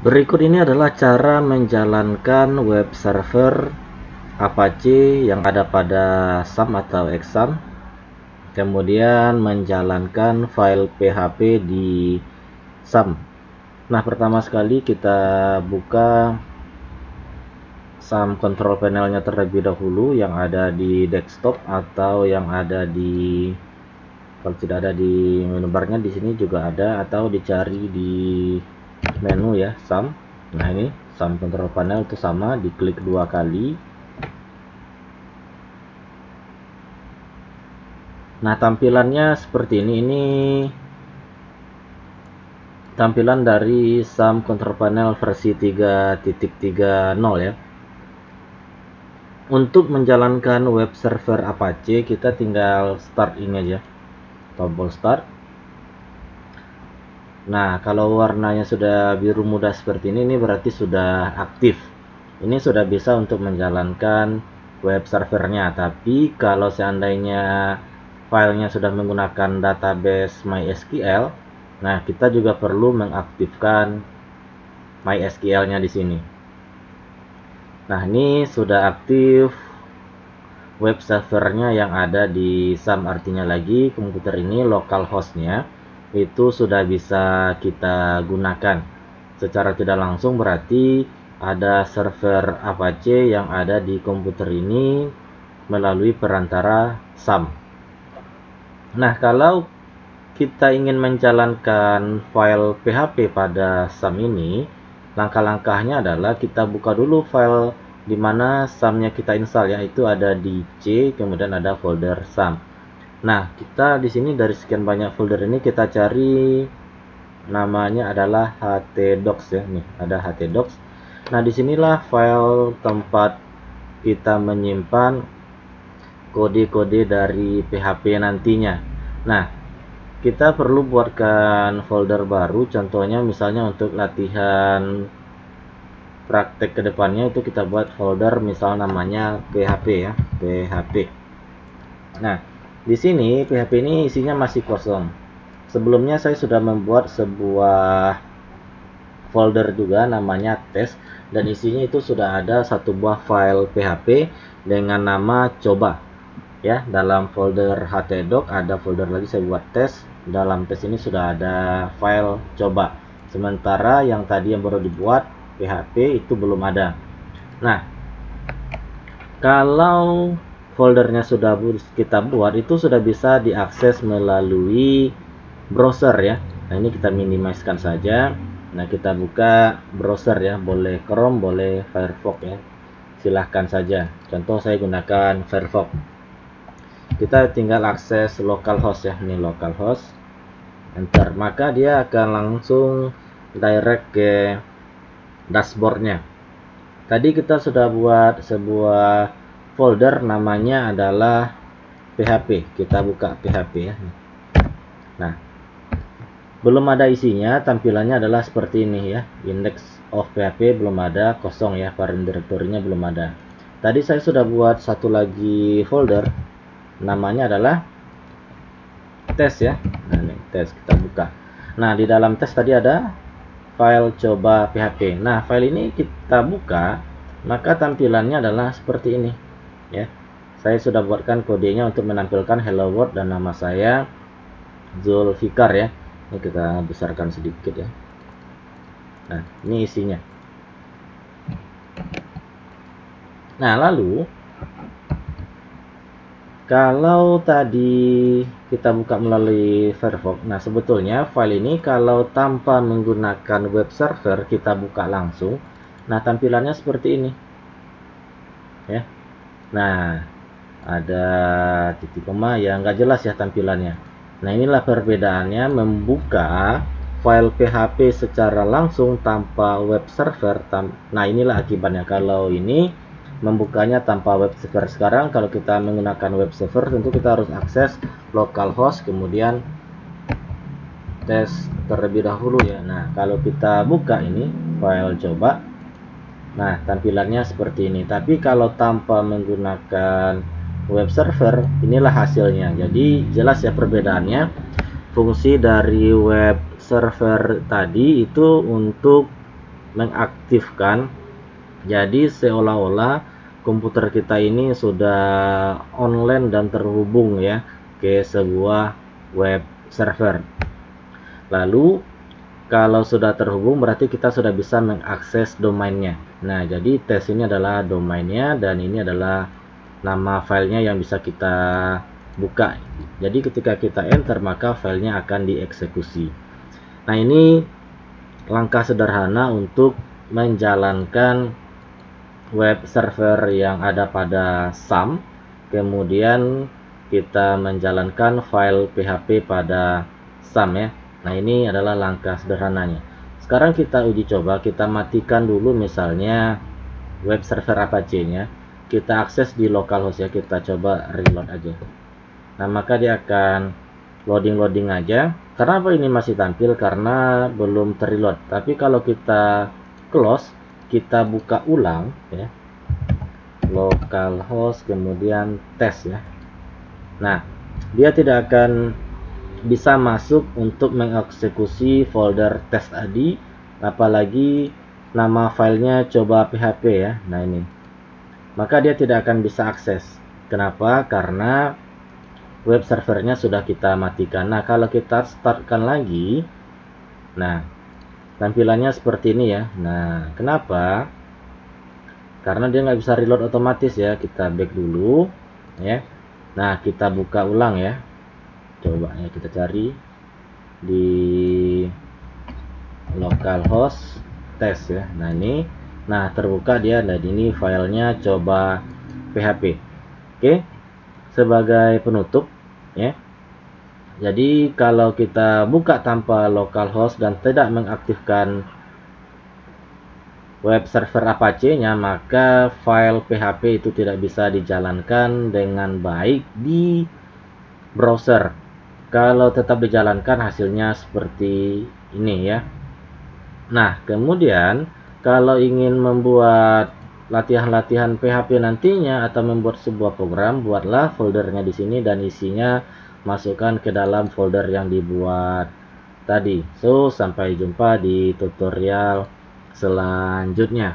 Berikut ini adalah cara menjalankan web server Apache yang ada pada SAM atau Exam, kemudian menjalankan file PHP di SAM. Nah, pertama sekali kita buka SAM control panelnya terlebih dahulu yang ada di desktop atau yang ada di, kalau tidak ada di menu barnya, di sini juga ada, atau dicari di menu ya, SAM. Nah, ini SAM control panel itu sama, diklik 2 kali. Nah, tampilannya seperti ini. Ini tampilan dari SAM control panel versi 3.30 ya. Untuk menjalankan web server Apache, kita tinggal start ini aja, tombol start. Nah, kalau warnanya sudah biru muda seperti ini berarti sudah aktif. Ini sudah bisa untuk menjalankan web servernya. Tapi kalau seandainya filenya sudah menggunakan database MySQL, nah kita juga perlu mengaktifkan MySQL-nya di sini. Nah, ini sudah aktif web servernya yang ada di SAM, artinya lagi komputer ini localhost-nya itu sudah bisa kita gunakan secara tidak langsung. Berarti ada server Apache yang ada di komputer ini melalui perantara SAM. Nah, kalau kita ingin menjalankan file PHP pada SAM ini, langkah-langkahnya adalah kita buka dulu file di mana SAM-nya kita install, yaitu ada di C, kemudian ada folder SAM. Nah, kita di sini dari sekian banyak folder ini kita cari namanya adalah htdocs ya. Nih, ada htdocs. Nah, disinilah file tempat kita menyimpan kode-kode dari PHP nantinya. Nah, kita perlu buatkan folder baru, contohnya misalnya untuk latihan praktek kedepannya itu kita buat folder misal namanya PHP ya, PHP. Nah, di sini PHP ini isinya masih kosong. Sebelumnya saya sudah membuat sebuah folder juga namanya test, dan isinya itu sudah ada satu buah file PHP dengan nama coba ya. Dalam folder htdoc ada folder lagi saya buat tes. Dalam tes ini sudah ada file coba, sementara yang tadi yang baru dibuat PHP itu belum ada. Nah, kalau foldernya sudah kita buat, itu sudah bisa diakses melalui browser ya. Nah, ini kita minimizekan saja. Nah, kita buka browser ya, boleh Chrome, boleh Firefox ya, silahkan saja. Contoh saya gunakan Firefox. Kita tinggal akses localhost ya, ini localhost, enter, maka dia akan langsung direct ke dashboardnya. Tadi kita sudah buat sebuah folder namanya adalah PHP. Kita buka PHP ya. Nah, belum ada isinya, tampilannya adalah seperti ini ya. Index of PHP belum ada, kosong ya, parent directory-nya belum ada. Tadi saya sudah buat satu lagi folder, namanya adalah tes ya. Nah, ini tes, kita buka. Nah, di dalam tes tadi ada file coba PHP. Nah, file ini kita buka, maka tampilannya adalah seperti ini ya. Saya sudah buatkan kodenya untuk menampilkan hello world dan nama saya Zulfikar ya. Ini kita besarkan sedikit ya. Nah, ini isinya. Nah, lalu kalau tadi kita buka melalui Firefox, nah sebetulnya file ini kalau tanpa menggunakan web server kita buka langsung, nah tampilannya seperti ini ya. Nah, ada titik koma ya, nggak jelas ya tampilannya. Nah, inilah perbedaannya membuka file PHP secara langsung tanpa web server. Nah, inilah akibatnya. Kalau ini membukanya tanpa web server. Sekarang kalau kita menggunakan web server, tentu kita harus akses localhost, kemudian tes terlebih dahulu ya. Nah, kalau kita buka ini file coba, nah tampilannya seperti ini. Tapi kalau tanpa menggunakan web server, inilah hasilnya. Jadi jelas ya perbedaannya. Fungsi dari web server tadi itu untuk mengaktifkan. Jadi seolah-olah komputer kita ini sudah online dan terhubung ya ke sebuah web server. Lalu kalau sudah terhubung berarti kita sudah bisa mengakses domainnya. Nah, jadi tes ini adalah domainnya dan ini adalah nama filenya yang bisa kita buka. Jadi ketika kita enter maka filenya akan dieksekusi. Nah, ini langkah sederhana untuk menjalankan web server yang ada pada SAM. Kemudian kita menjalankan file PHP pada SAM ya. Nah, ini adalah langkah sederhananya. Sekarang kita uji coba, kita matikan dulu misalnya web server Apache-nya. Kita akses di localhost ya, kita coba reload aja. Nah, maka dia akan loading aja. Kenapa ini masih tampil? Karena belum terreload. Tapi kalau kita close, kita buka ulang ya, localhost kemudian tes ya. Nah, dia tidak akan bisa masuk untuk mengeksekusi folder test tadi, apalagi nama filenya coba PHP ya. Nah, ini maka dia tidak akan bisa akses. Kenapa? Karena web servernya sudah kita matikan. Nah, kalau kita startkan lagi, nah tampilannya seperti ini ya. Nah, kenapa? Karena dia nggak bisa reload otomatis ya. Kita back dulu ya. Nah, kita buka ulang ya. Coba ya, kita cari di localhost test ya. Nah, ini terbuka dia. Dan ini filenya coba PHP. Oke, sebagai penutup ya, jadi kalau kita buka tanpa localhost dan tidak mengaktifkan web server Apache-nya, maka file PHP itu tidak bisa dijalankan dengan baik di browser. Kalau tetap dijalankan hasilnya seperti ini ya. Nah, kemudian kalau ingin membuat latihan-latihan PHP nantinya atau membuat sebuah program, buatlah foldernya di sini dan isinya masukkan ke dalam folder yang dibuat tadi. So, sampai jumpa di tutorial selanjutnya.